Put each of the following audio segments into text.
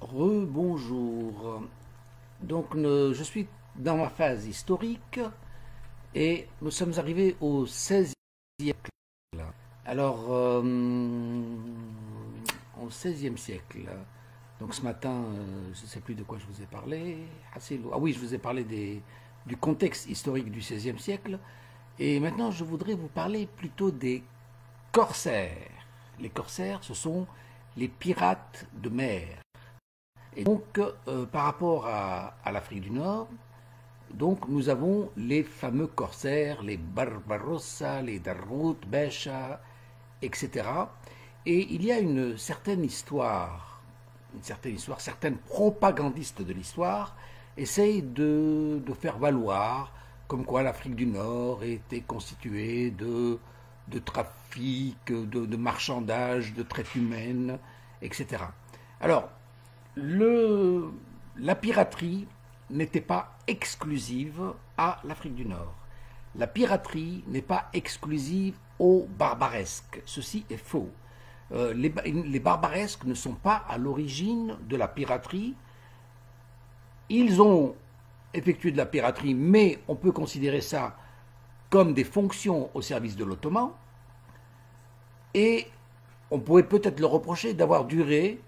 Rebonjour. Donc je suis dans ma phase historique et nous sommes arrivés au XVIe siècle. Alors, au XVIe siècle. Donc ce matin, je ne sais plus de quoi je vous ai parlé. Ah oui, je vous ai parlé du contexte historique du XVIe siècle. Et maintenant, je voudrais vous parler plutôt des corsaires. Les corsaires, ce sont les pirates de mer. Et donc, par rapport à l'Afrique du Nord, donc nous avons les fameux corsaires, les Barbarossa, les Darwood, Besha, etc. Et il y a certaines propagandistes de l'histoire essayent de faire valoir comme quoi l'Afrique du Nord était constituée de trafic, de marchandage, de traite humaine, etc. Alors, la piraterie n'était pas exclusive à l'Afrique du Nord. La piraterie n'est pas exclusive aux barbaresques. Ceci est faux. Les barbaresques ne sont pas à l'origine de la piraterie. Ils ont effectué de la piraterie, mais on peut considérer ça comme des fonctions au service de l'Ottoman. Et on pourrait peut-être leur reprocher d'avoir duré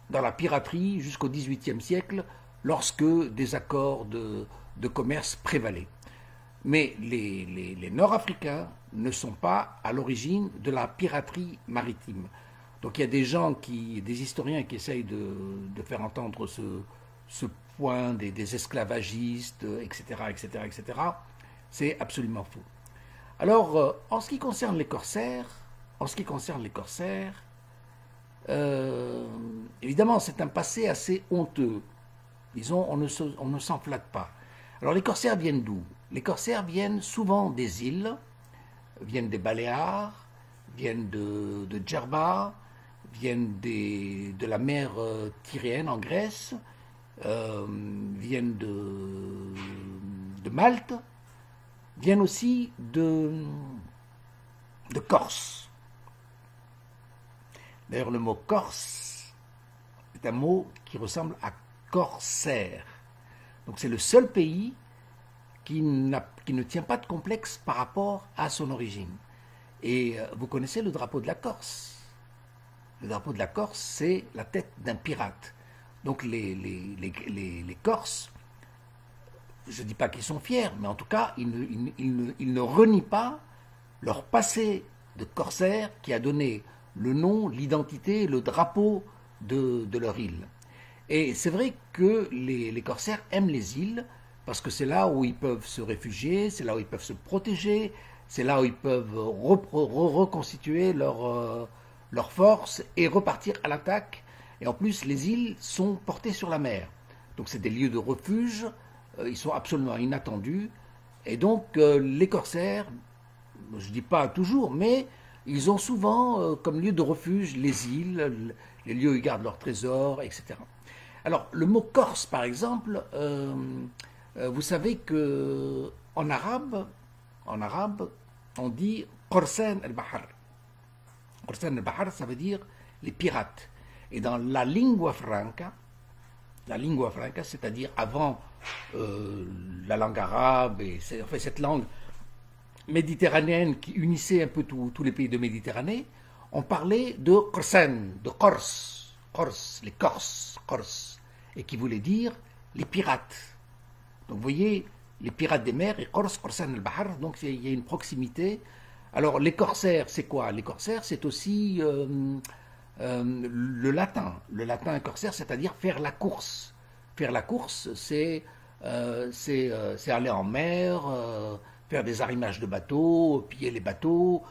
dans la piraterie jusqu'au XVIIIe siècle, lorsque des accords de commerce prévalaient. Mais les Nord-Africains ne sont pas à l'origine de la piraterie maritime. Donc il y a des historiens qui essayent de faire entendre ce point des esclavagistes, etc., etc., etc. C'est absolument faux. Alors, en ce qui concerne les corsaires, évidemment, c'est un passé assez honteux. Disons, on ne s'en flatte pas. Alors, les corsaires viennent d'où? Les corsaires viennent souvent des îles, viennent des Baléares, viennent de Djerba, viennent de la mer Tyréenne en Grèce, viennent de Malte, viennent aussi de Corse. D'ailleurs, le mot corse est un mot qui ressemble à corsaire. Donc c'est le seul pays qui ne tient pas de complexe par rapport à son origine. Et vous connaissez le drapeau de la Corse. Le drapeau de la Corse, c'est la tête d'un pirate. Donc les Corses, je ne dis pas qu'ils sont fiers, mais en tout cas, ils ne renient pas leur passé de corsaire qui a donné le nom, l'identité, le drapeau de leur île. Et c'est vrai que les corsaires aiment les îles parce que c'est là où ils peuvent se réfugier, c'est là où ils peuvent se protéger, c'est là où ils peuvent reconstituer leur force et repartir à l'attaque. Et en plus, les îles sont portées sur la mer. Donc c'est des lieux de refuge, ils sont absolument inattendus. Et donc les corsaires, je ne dis pas toujours, mais ils ont souvent comme lieu de refuge les îles, les lieux où ils gardent leurs trésors, etc. Alors, le mot corse, par exemple, vous savez que en arabe, on dit Qorsan al-Bahar. Qorsan al-Bahar, ça veut dire les pirates. Et dans la lingua franca, c'est-à-dire avant la langue arabe, et en fait cette langue méditerranéenne qui unissait un peu tous les pays de Méditerranée, on parlait de Qorsan, de Corse, les Corses, et qui voulait dire les pirates. Donc vous voyez, les pirates des mers et Qorsan al-Bahar, donc il y a une proximité. Alors les corsaires, c'est quoi? Les corsaires, c'est aussi le latin. Le latin corsaire, c'est-à-dire faire la course. Faire la course, c'est aller en mer, faire des arrimages de bateaux, piller les bateaux,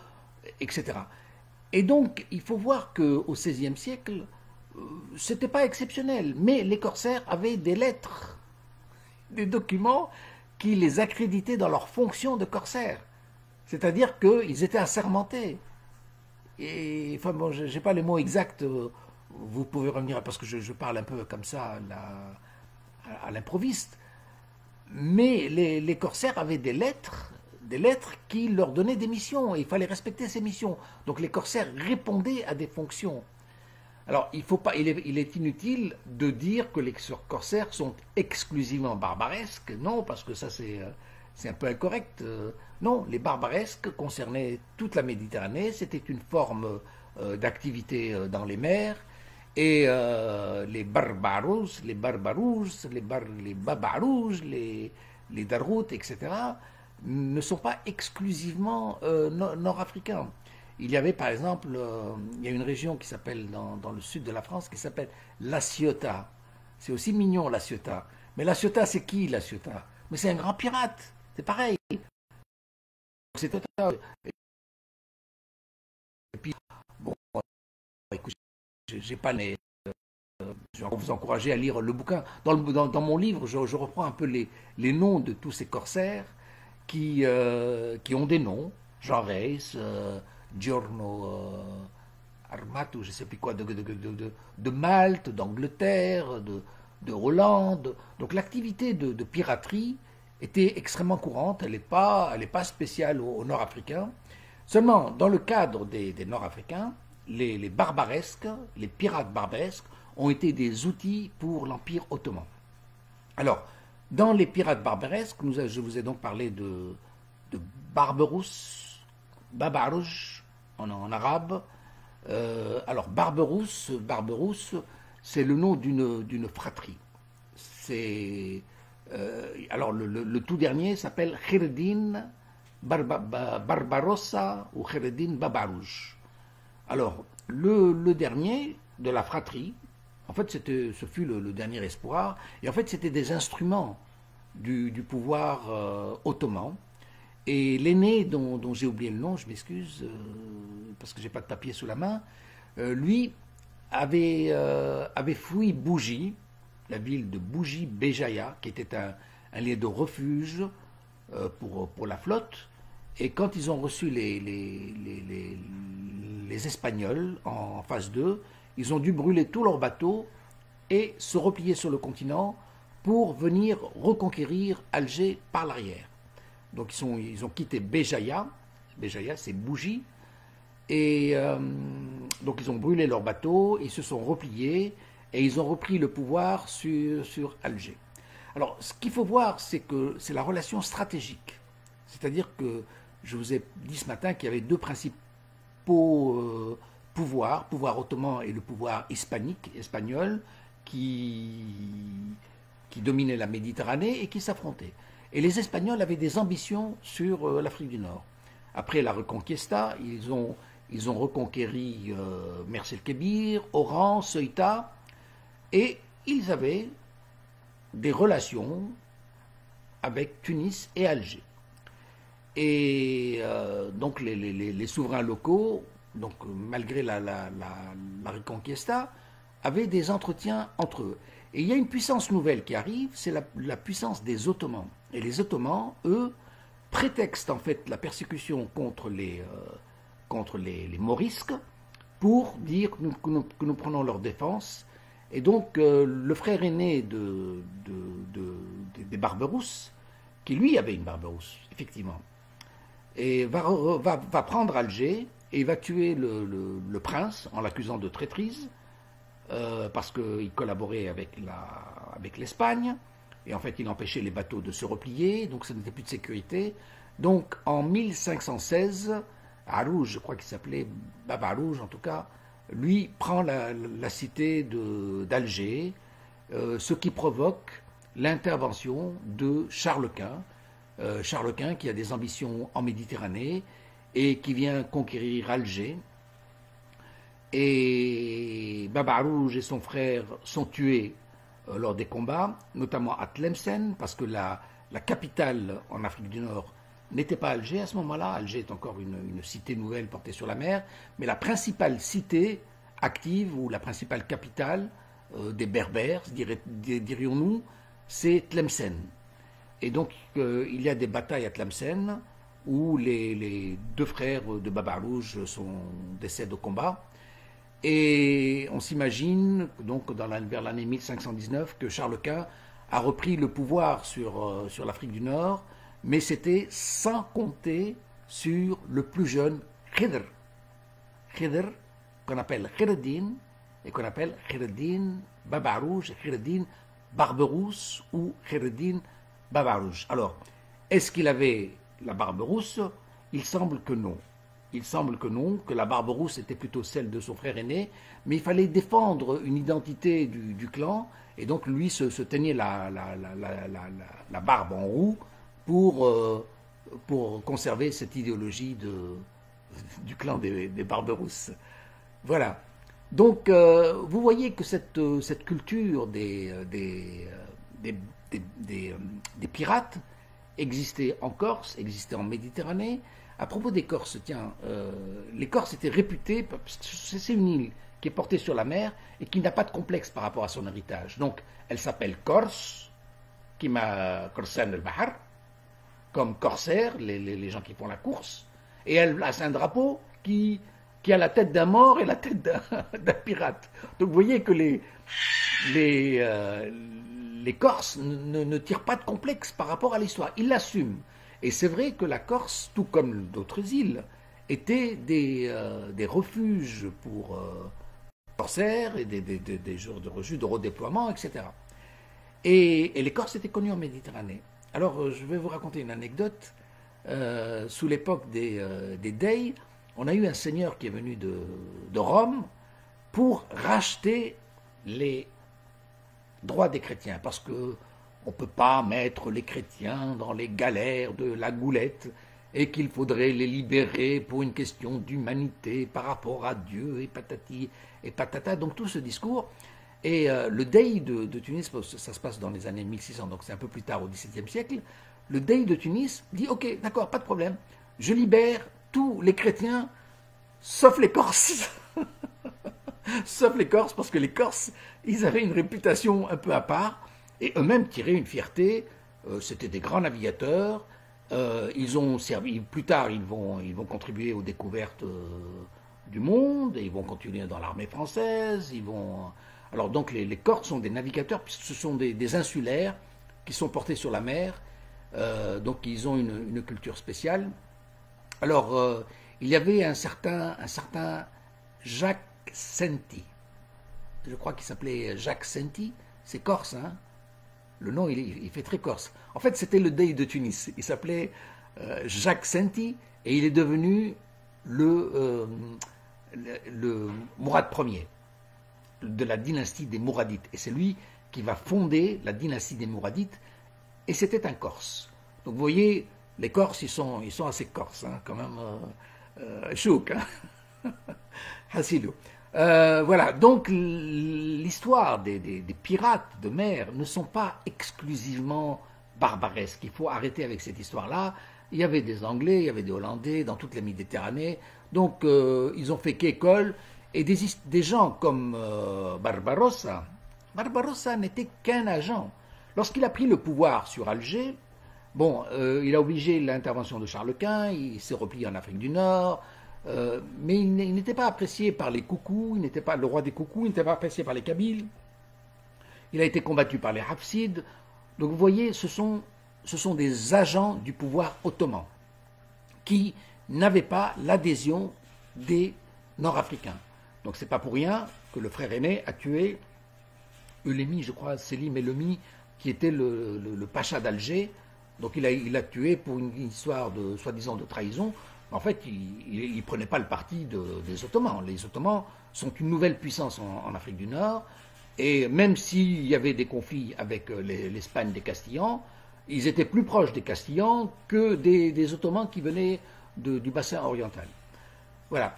etc. Et donc, il faut voir qu'au XVIe siècle, c'était pas exceptionnel, mais les corsaires avaient des lettres, des documents qui les accréditaient dans leur fonction de corsaires. C'est-à-dire qu'ils étaient assermentés. Et, enfin bon, je n'ai pas les mots exacts, vous pouvez revenir, parce que je parle un peu comme ça à l'improviste, mais les corsaires avaient des lettres qui leur donnaient des missions, et il fallait respecter ces missions. Donc les corsaires répondaient à des fonctions. Alors, il est inutile de dire que les corsaires sont exclusivement barbaresques. Non, parce que ça, c'est un peu incorrect. Non, les barbaresques concernaient toute la Méditerranée. C'était une forme d'activité dans les mers. Et les barbarouses, les babarouges, les daroutes, etc., ne sont pas exclusivement nord-africains. Il y avait par exemple, il y a une région qui s'appelle dans le sud de la France qui s'appelle La Ciotat. C'est aussi mignon La Ciotat. Mais La Ciotat, c'est qui La Ciotat? Mais c'est un grand pirate. C'est pareil. C'est total. Et puis, bon, écoute, j'ai pas les. Je vais vous encourager à lire le bouquin. Dans mon livre, je reprends un peu les noms de tous ces corsaires qui ont des noms. Jean Reis, Giorno Armato, je ne sais plus quoi, de Malte, d'Angleterre, de Hollande. Donc l'activité de piraterie était extrêmement courante, elle n'est pas spéciale aux Nord-Africains. Seulement, dans le cadre des Nord-Africains, les barbaresques, les pirates barbaresques, ont été des outils pour l'Empire ottoman. Alors, dans les pirates barbaresques, je vous ai donc parlé de Barberousse, Babarouche en arabe. Alors, Barberousse, c'est le nom d'une fratrie. Alors, le tout dernier s'appelle Kherdin Barbarossa ou Kherdin Babarouche. Alors, le dernier de la fratrie, en fait, ce fut le dernier espoir, et en fait, c'était des instruments du pouvoir ottoman. Et l'aîné, dont j'ai oublié le nom, je m'excuse, parce que j'ai pas de papier sous la main, lui avait fui Bougie, la ville de Bougie Béjaïa, qui était un lieu de refuge pour la flotte. Et quand ils ont reçu les Espagnols en phase 2, ils ont dû brûler tous leurs bateaux et se replier sur le continent pour venir reconquérir Alger par l'arrière. Donc ils ont quitté Béjaïa, Béjaïa c'est Bougie, et donc ils ont brûlé leurs bateaux, ils se sont repliés et ils ont repris le pouvoir sur Alger. Alors ce qu'il faut voir, c'est que c'est la relation stratégique. C'est-à-dire que je vous ai dit ce matin qu'il y avait deux principaux pouvoir ottoman et le pouvoir hispanique, espagnol, qui dominaient la Méditerranée et qui s'affrontaient. Et les Espagnols avaient des ambitions sur l'Afrique du Nord. Après la Reconquista, ils ont reconquéri Mers el Kébir, Oran, Ceuta, et ils avaient des relations avec Tunis et Alger. Et donc les souverains locaux, donc malgré la Reconquista, avaient des entretiens entre eux. Et il y a une puissance nouvelle qui arrive, c'est la puissance des Ottomans. Et les Ottomans, eux, prétextent en fait la persécution contre les Morisques pour dire que nous prenons leur défense. Et donc le frère aîné des Barberousses, qui lui avait une Barberousse, effectivement, et va prendre Alger et va tuer le prince en l'accusant de traîtrise, parce qu'il collaborait avec l'Espagne, et en fait il empêchait les bateaux de se replier, donc ça n'était plus de sécurité. Donc en 1516, Arouge, je crois qu'il s'appelait, Baba Arouge en tout cas, lui prend la cité d'Alger, ce qui provoque l'intervention de Charles Quint, Charles Quint qui a des ambitions en Méditerranée et qui vient conquérir Alger. Et Baba Arouge et son frère sont tués lors des combats, notamment à Tlemcen, parce que la capitale en Afrique du Nord n'était pas Alger à ce moment-là. Alger est encore une cité nouvelle portée sur la mer, mais la principale cité active, ou la principale capitale des Berbères, dirions-nous, c'est Tlemcen. Et donc il y a des batailles à Tlemcen où les deux frères de Baba Arouge décèdent au combat. Et on s'imagine donc vers l'année 1519 que Charles Quint a repris le pouvoir sur l'Afrique du Nord, mais c'était sans compter sur le plus jeune Khidr, qu'on appelle Kherdin, et qu'on appelle Khaireddin Babarouche, Khaireddin Barberousse ou Khaireddin Babarouche. Alors, est-ce qu'il avait la barbe rousse? Il semble que non. Il semble que non, que la barbe rousse était plutôt celle de son frère aîné, mais il fallait défendre une identité du clan, et donc lui se teignait la barbe en roux pour conserver cette idéologie du clan des barbes rousses. Voilà. Donc, vous voyez que cette culture des pirates existait en Corse, existait en Méditerranée. À propos des Corses, tiens, les Corses étaient réputés, parce que c'est une île qui est portée sur la mer et qui n'a pas de complexe par rapport à son héritage. Donc, elle s'appelle Corse, qui m'a Corsan el-Bahar, comme corsaire, les gens qui font la course, et elle a un drapeau qui a la tête d'un mort et la tête d'un pirate. Donc vous voyez que les Corses ne tirent pas de complexe par rapport à l'histoire, ils l'assument. Et c'est vrai que la Corse, tout comme d'autres îles, étaient des refuges pour corsaires et des refuges de redéploiement, etc. Et les Corses étaient connus en Méditerranée. Alors je vais vous raconter une anecdote. Sous l'époque des Dey, on a eu un seigneur qui est venu de Rome pour racheter les droits des chrétiens, parce qu'on ne peut pas mettre les chrétiens dans les galères de la Goulette, et qu'il faudrait les libérer pour une question d'humanité par rapport à Dieu, et patati et patata. Donc tout ce discours, et le Dey de Tunis, ça se passe dans les années 1600, donc c'est un peu plus tard au XVIIe siècle, le Dey de Tunis dit « Ok, d'accord, pas de problème, je libère tous les chrétiens, sauf les Corses. » Sauf les Corses, parce que les Corses, ils avaient une réputation un peu à part, et eux-mêmes tiraient une fierté. C'était des grands navigateurs. Ils ont servi, plus tard, ils vont contribuer aux découvertes du monde, et ils vont continuer dans l'armée française. Alors donc les Corses sont des navigateurs, puisque ce sont des insulaires qui sont portés sur la mer. Donc ils ont une culture spéciale. Alors il y avait un certain Jacques Senti. Je crois qu'il s'appelait Jacques Senti. C'est corse, hein? Le nom, il fait très corse. En fait, c'était le Dey de Tunis. Il s'appelait Jacques Senti et il est devenu le Mourad Ier de la dynastie des Mouradites. Et c'est lui qui va fonder la dynastie des Mouradites. Et c'était un Corse. Donc vous voyez, les Corses, ils sont assez corses, hein, quand même. Chouk, hein. Hassidou. Voilà, donc l'histoire des pirates de mer ne sont pas exclusivement barbaresques. Il faut arrêter avec cette histoire-là. Il y avait des Anglais, il y avait des Hollandais dans toute la Méditerranée. Donc ils ont fait qu'école. Et des gens comme Barbarossa n'était qu'un agent. Lorsqu'il a pris le pouvoir sur Alger, bon, il a obligé l'intervention de Charles Quint, il s'est replié en Afrique du Nord. Mais il n'était pas apprécié par les Coucous, le roi des Coucous, il n'était pas apprécié par les Kabyles. Il a été combattu par les Hafsides. Donc vous voyez, ce sont des agents du pouvoir ottoman qui n'avaient pas l'adhésion des Nord-Africains. Donc c'est pas pour rien que le frère aîné a tué Ulemi, je crois, Selim Elemi, qui était le pacha d'Alger. Donc il a tué pour une histoire de soi-disant de trahison. En fait, il ne prenait pas le parti des Ottomans. Les Ottomans sont une nouvelle puissance en Afrique du Nord, et même s'il y avait des conflits avec l'Espagne des Castillans, ils étaient plus proches des Castillans que des Ottomans qui venaient du bassin oriental. Voilà.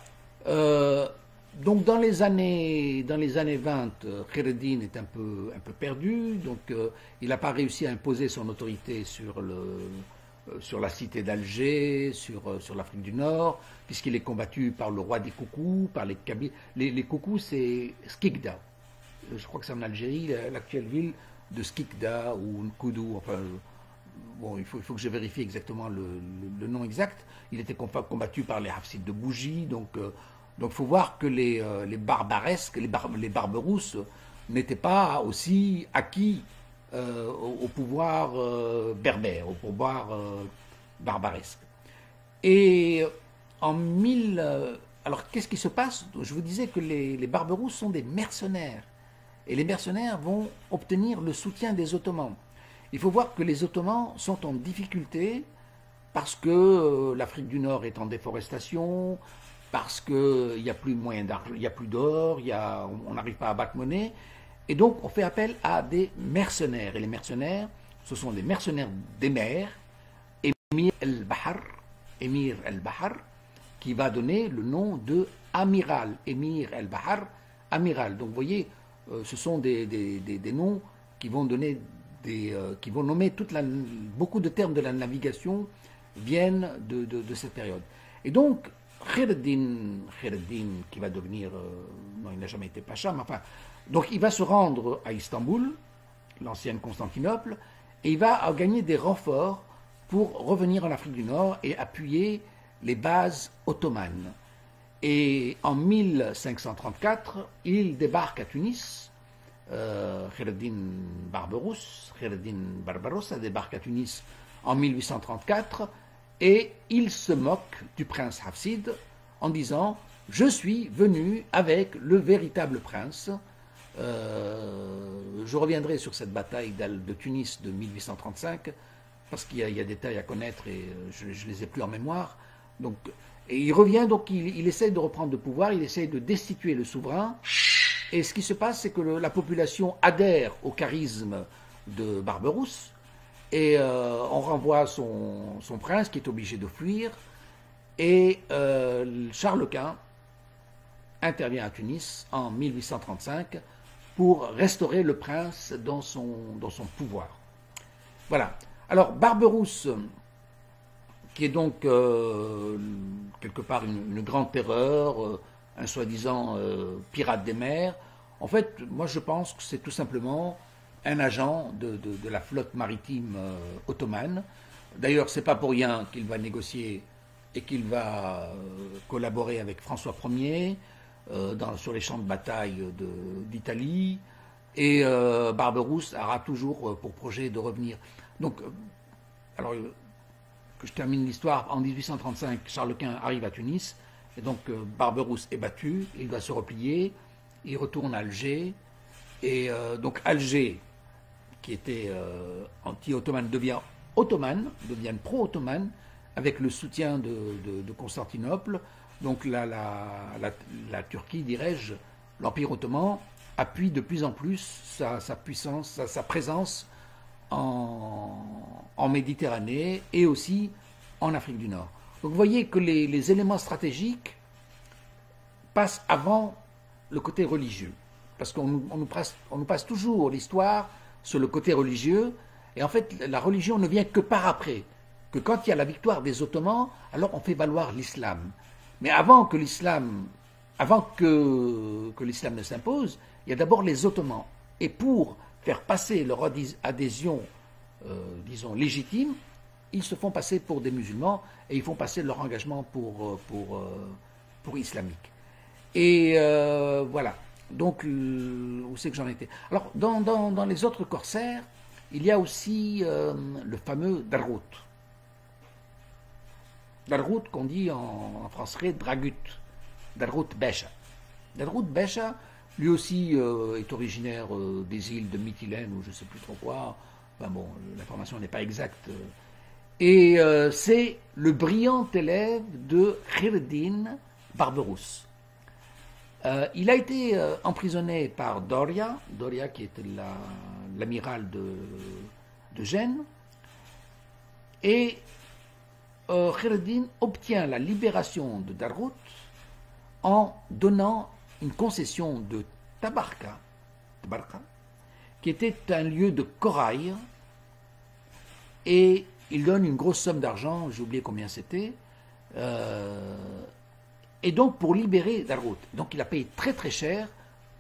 Donc dans les années 20, Khaireddin est un peu perdu, donc il n'a pas réussi à imposer son autorité sur la cité d'Alger, sur l'Afrique du Nord, puisqu'il est combattu par le roi des Coucous, par les Kabyles. Les Coucous, c'est Skikda. Je crois que c'est en Algérie, l'actuelle ville de Skikda ou Nkoudou. Enfin, bon, il faut que je vérifie exactement le nom exact. Il était combattu par les Hafsides de Bougie, donc il faut voir que les barbaresques, les barbes rousses, n'étaient pas aussi acquis au pouvoir berbère, au pouvoir barbaresque. Et en alors qu'est-ce qui se passe? Je vous disais que les Barberousses sont des mercenaires. Et les mercenaires vont obtenir le soutien des Ottomans. Il faut voir que les Ottomans sont en difficulté parce que l'Afrique du Nord est en déforestation, parce qu'il n'y a plus moyen d'argent, il n'y a plus d'or, on n'arrive pas à battre monnaie. Et donc on fait appel à des mercenaires. Et les mercenaires, ce sont des mercenaires des mers, Émir el-Bahar, qui va donner le nom de amiral. Émir el-Bahar, amiral. Donc vous voyez, ce sont des noms qui vont donner qui vont nommer beaucoup de termes de la navigation viennent de cette période. Et donc, Khaireddin, qui va devenir, non, il n'a jamais été pacha, mais enfin, donc il va se rendre à Istanbul, l'ancienne Constantinople, et il va gagner des renforts pour revenir en Afrique du Nord et appuyer les bases ottomanes. Et en 1534, il débarque à Tunis. Khaireddin Barbarossa débarque à Tunis en 1834 et il se moque du prince Hafsid en disant « Je suis venu avec le véritable prince ». Je reviendrai sur cette bataille de Tunis de 1835 parce qu'il y a des détails à connaître et je ne les ai plus en mémoire. Donc, et il revient, donc il essaie de reprendre le pouvoir, il essaie de destituer le souverain. Et ce qui se passe, c'est que la population adhère au charisme de Barberousse et on renvoie son prince qui est obligé de fuir. Et Charles Quint intervient à Tunis en 1835 pour restaurer le prince dans son pouvoir. Voilà. Alors Barberousse, qui est donc quelque part une grande terreur, un soi-disant pirate des mers. En fait, moi je pense que c'est tout simplement un agent de la flotte maritime ottomane. D'ailleurs, c'est pas pour rien qu'il va négocier et qu'il va collaborer avec François Ier sur les champs de bataille d'Italie. Et Barberousse aura toujours pour projet de revenir. Donc, alors que je termine l'histoire, en 1835, Charles Quint arrive à Tunis. Et donc Barberousse est battu, il doit se replier, il retourne à Alger, et donc Alger, qui était anti-ottomane, devient pro-ottomane, avec le soutien de Constantinople. Donc la Turquie, dirais-je, l'Empire ottoman, appuie de plus en plus sa puissance, sa présence en Méditerranée et aussi en Afrique du Nord. Donc vous voyez que les éléments stratégiques passent avant le côté religieux. Parce qu'on nous passe toujours l'histoire sur le côté religieux. Et en fait, la religion ne vient que par après. Que quand il y a la victoire des Ottomans, alors on fait valoir l'islam. Mais avant que l'islam ne s'impose, il y a d'abord les Ottomans. Et pour faire passer leur adhésion, disons, légitime, ils se font passer pour des musulmans et ils font passer leur engagement pour islamique. Et voilà. Donc, où c'est que j'en étais? Alors, dans les autres corsaires, il y a aussi le fameux Dargout. Dargout qu'on dit en français Dragut. Dargout Becha. Dargout Becha, lui aussi est originaire des îles de Mytilène ou je ne sais plus trop quoi. Enfin bon, l'information n'est pas exacte. Et c'est le brillant élève de Khaireddin Barberousse. Il a été emprisonné par Doria qui était l'amiral de Gênes, et Khaireddin obtient la libération de Dargout en donnant une concession de Tabarka, qui était un lieu de corail, et il donne une grosse somme d'argent, j'ai oublié combien c'était, et donc pour libérer Dargout. Donc il a payé très très cher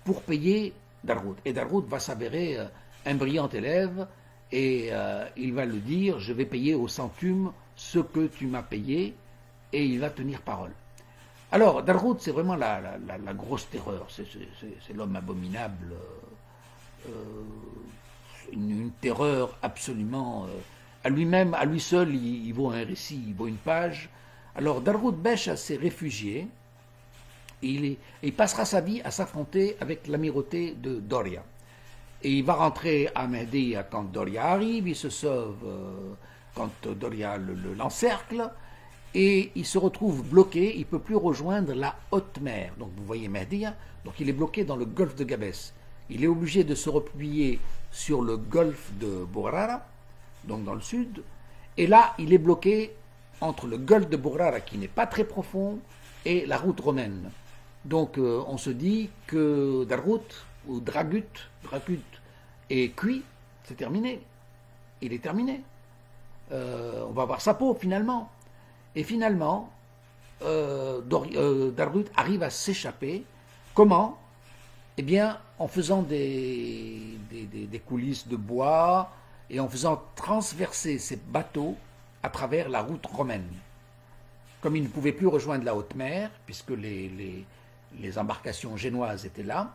pour payer Dargout. Et Dargout va s'avérer un brillant élève, et il va le dire, je vais payer au centume ce que tu m'as payé, et il va tenir parole. Alors, Dargout, c'est vraiment la grosse terreur, c'est l'homme abominable, une terreur absolument... à lui-même, à lui seul, il vaut un récit, il vaut une page. Alors, Dargout Becha s'est réfugié il passera sa vie à s'affronter avec l'amirauté de Doria. Et il va rentrer à Mehdiya quand Doria arrive, il se sauve quand Doria l'encercle, et il se retrouve bloqué, il ne peut plus rejoindre la haute mer. Donc vous voyez Mehdiya, donc il est bloqué dans le golfe de Gabès. Il est obligé de se replier sur le golfe de Bourara, donc dans le sud, et là il est bloqué entre le golfe de Bourara, qui n'est pas très profond, et la route romaine. Donc on se dit que Dargout ou Dragut est cuit, c'est terminé. Il est terminé. On va voir sa peau finalement. Et finalement, Dargout arrive à s'échapper. Comment? Eh bien, en faisant des coulisses de bois et en faisant transverser ses bateaux à travers la route romaine. Comme il ne pouvait plus rejoindre la haute mer, puisque les embarcations génoises étaient là,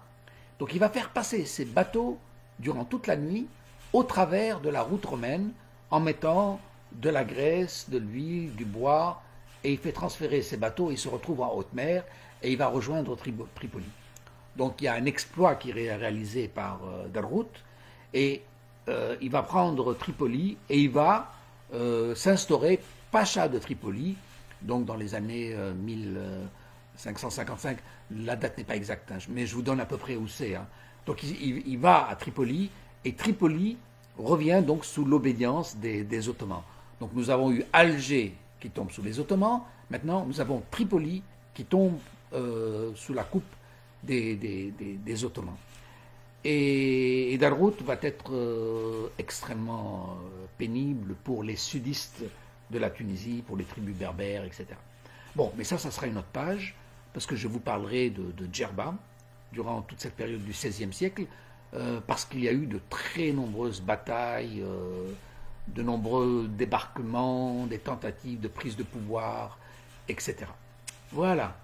donc il va faire passer ses bateaux durant toute la nuit au travers de la route romaine en mettant de la graisse, de l'huile, du bois, et il fait transférer ses bateaux, il se retrouve en haute mer et il va rejoindre Tripoli. Donc il y a un exploit qui est réalisé par Dargout et il va prendre Tripoli et il va s'instaurer pacha de Tripoli, donc dans les années 1555, la date n'est pas exacte, hein, mais je vous donne à peu près où c'est. Hein. Donc il va à Tripoli, et Tripoli revient donc sous l'obédience des Ottomans. Donc nous avons eu Alger qui tombe sous les Ottomans, maintenant nous avons Tripoli qui tombe sous la coupe des Ottomans. Et Dargout va être extrêmement pénible pour les sudistes de la Tunisie, pour les tribus berbères, etc. Bon, mais ça sera une autre page, parce que je vous parlerai de Djerba durant toute cette période du XVIe siècle, parce qu'il y a eu de très nombreuses batailles, de nombreux débarquements, des tentatives de prise de pouvoir, etc. Voilà.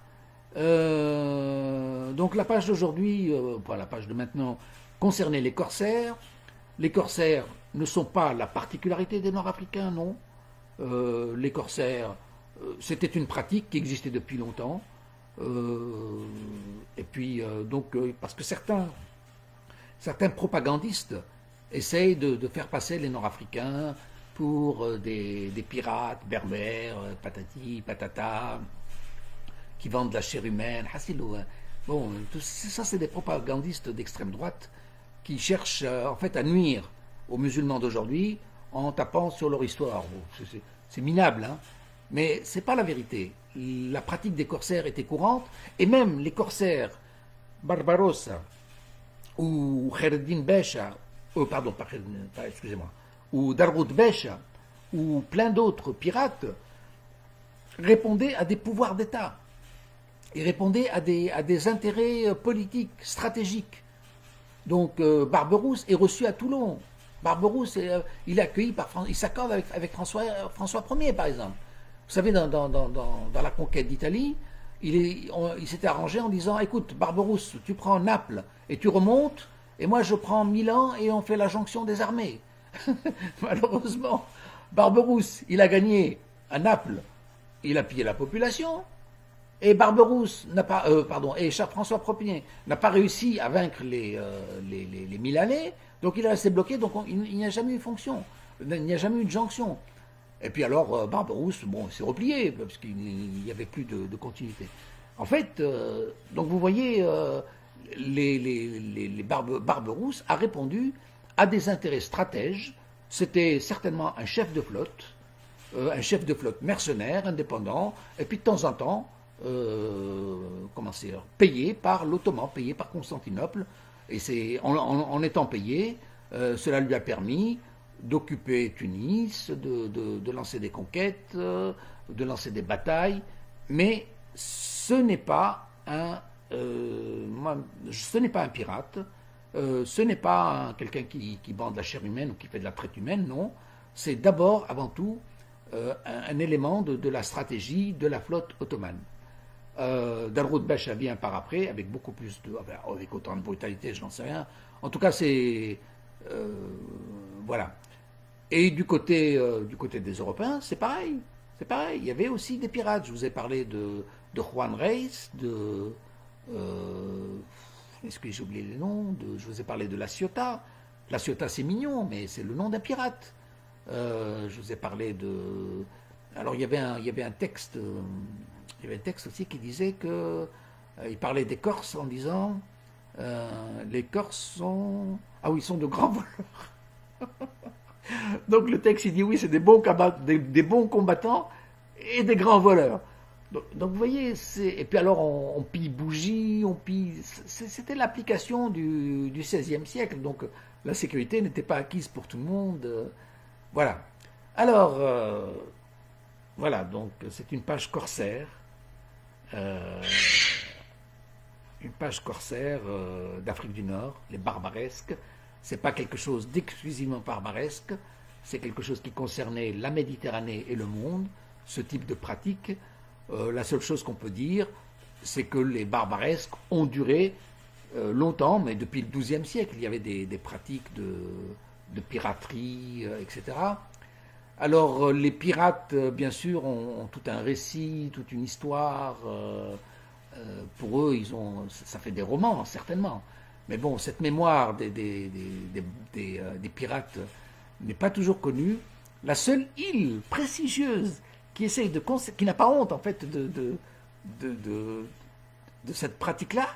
Donc la page d'aujourd'hui, enfin la page de maintenant, concernait les corsaires. Les corsaires ne sont pas la particularité des Nord-Africains, non. Les corsaires, c'était une pratique qui existait depuis longtemps. Et puis, parce que certains propagandistes essayent de faire passer les Nord-Africains pour des pirates berbères, patati, patata, qui vendent de la chair humaine, hasilou. Bon, tout ça, c'est des propagandistes d'extrême droite qui cherchent en fait à nuire aux musulmans d'aujourd'hui en tapant sur leur histoire. Bon, c'est minable, hein, mais c'est pas la vérité. La pratique des corsaires était courante, et même les corsaires Barbarossa ou Khaireddin Besha, pardon, excusez-moi, ou Dargout Besha, ou plein d'autres pirates, répondaient à des pouvoirs d'État. Ils répondaient à des intérêts politiques, stratégiques. Donc Barberousse est reçu à Toulon. Barberousse, il est accueilli il s'accorde avec François Ier, par exemple. Vous savez, dans la conquête d'Italie, il s'était arrangé en disant, écoute, Barberousse, tu prends Naples et tu remontes, et moi je prends Milan et on fait la jonction des armées. Malheureusement, Barberousse, il a gagné à Naples, il a pillé la population, et Barberousse n'a pas, et François Ier n'a pas réussi à vaincre les Milanais, donc il est resté bloqué, donc il n'y a jamais eu fonction, il n'y a jamais eu de jonction. Et puis alors, Barberousse, bon, s'est replié, parce qu'il n'y avait plus de continuité. En fait, donc vous voyez, Barberousse a répondu à des intérêts stratèges. C'était certainement un chef de flotte mercenaire, indépendant, et puis de temps en temps, payé par l'Ottoman, payé par Constantinople, et en étant payé, cela lui a permis d'occuper Tunis, de lancer des conquêtes, de lancer des batailles, mais ce n'est pas un pirate, ce n'est pas quelqu'un qui vend de la chair humaine ou qui fait de la traite humaine, non, c'est d'abord, avant tout, un élément de la stratégie de la flotte ottomane. Dargout Besha vient par après, avec beaucoup plus avec autant de brutalité, je n'en sais rien. En tout cas, c'est voilà. Et du côté des Européens, c'est pareil. C'est pareil. Il y avait aussi des pirates. Je vous ai parlé de Juan Reis, de Est-ce que j'ai oublié les noms je vous ai parlé de La Ciotat. La Ciotat, c'est mignon, mais c'est le nom d'un pirate. Je vous ai parlé de... Alors, il y avait un texte, aussi qui disait que... il parlait des Corses en disant... les Corses sont... Ah oui, ils sont de grands voleurs. Donc le texte, il dit oui, c'est des bons combattants et des grands voleurs. Donc vous voyez, et puis alors on pille bougies, c'était l'application du XVIe siècle, donc la sécurité n'était pas acquise pour tout le monde. Voilà. Alors, voilà, donc c'est une page corsaire. Une page corsaire d'Afrique du Nord, les barbaresques. C'est pas quelque chose d'exclusivement barbaresque, c'est quelque chose qui concernait la Méditerranée et le monde, ce type de pratique. La seule chose qu'on peut dire, c'est que les barbaresques ont duré longtemps, mais depuis le XIIe siècle, il y avait des pratiques de piraterie, etc. Alors, les pirates, bien sûr, ont tout un récit, toute une histoire. Pour eux, ça fait des romans, certainement. Mais bon, cette mémoire des pirates n'est pas toujours connue. La seule île prestigieuse qui n'a pas honte, en fait, de cette pratique-là,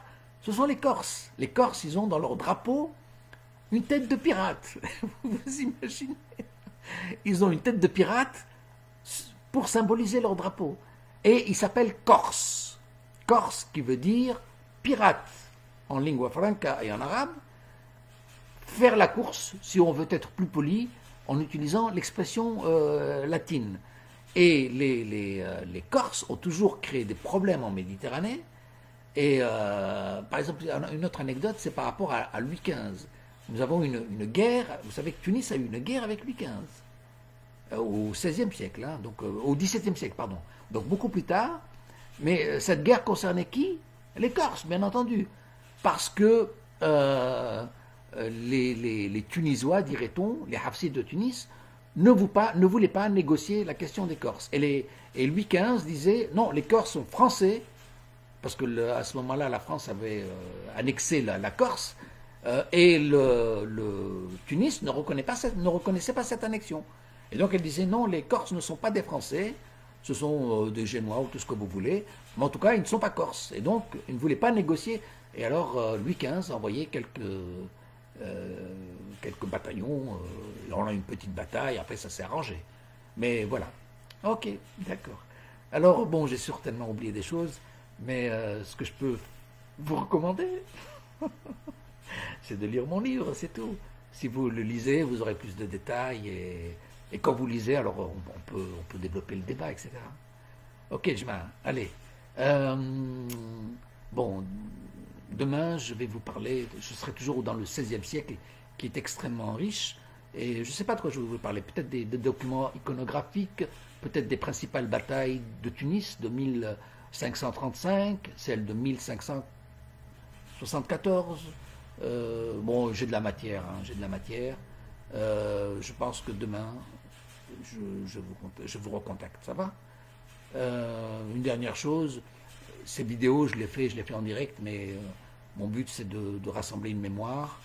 ce sont les Corses. Les Corses, ils ont dans leur drapeau une tête de pirate. Vous imaginez? Ils ont une tête de pirate pour symboliser leur drapeau. Et ils s'appellent Corse. Corse qui veut dire pirate en lingua franca et en arabe. Faire la course, si on veut être plus poli, en utilisant l'expression latine. Et les Corses ont toujours créé des problèmes en Méditerranée. Et par exemple, une autre anecdote, c'est par rapport à Louis XV. Nous avons une guerre, vous savez que Tunis a eu une guerre avec Louis XV, au XVIe siècle, hein, donc au XVIIe siècle, pardon. Donc beaucoup plus tard, mais cette guerre concernait qui? Les Corses, bien entendu. Parce que les Tunisois, dirait-on, les Hafsides de Tunis, ne voulaient pas négocier la question des Corses. Et Louis XV disait, non, les Corses sont français, parce que à ce moment-là, la France avait annexé la Corse, et le Tunis ne reconnaissait pas cette annexion. Et donc elle disait, non, les Corses ne sont pas des Français, ce sont des Génois ou tout ce que vous voulez, mais en tout cas, ils ne sont pas Corses. Et donc, ils ne voulaient pas négocier. Et alors, Louis XV a envoyé quelques bataillons, on a eu une petite bataille, après ça s'est arrangé. Mais voilà. Ok, d'accord. Alors, bon, j'ai certainement oublié des choses, mais ce que je peux vous recommander, c'est de lire mon livre, c'est tout. Si vous le lisez, vous aurez plus de détails, et quand vous lisez, alors on peut développer le débat, etc. Ok, allez. Bon, demain, je vais vous parler, je serai toujours dans le XVIe siècle, qui est extrêmement riche, et je ne sais pas de quoi je vais vous parler, peut-être des documents iconographiques, peut-être des principales batailles de Tunis de 1535, celle de 1574. Bon, j'ai de la matière, j'ai de la matière. Je pense que demain, je vous recontacte, ça va? Une dernière chose, ces vidéos, je les fais en direct, mais mon but c'est de rassembler une mémoire,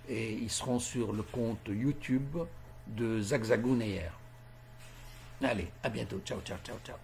et ils seront sur le compte YouTube de Zagzagou Neyer. Allez, à bientôt, ciao, ciao, ciao, ciao.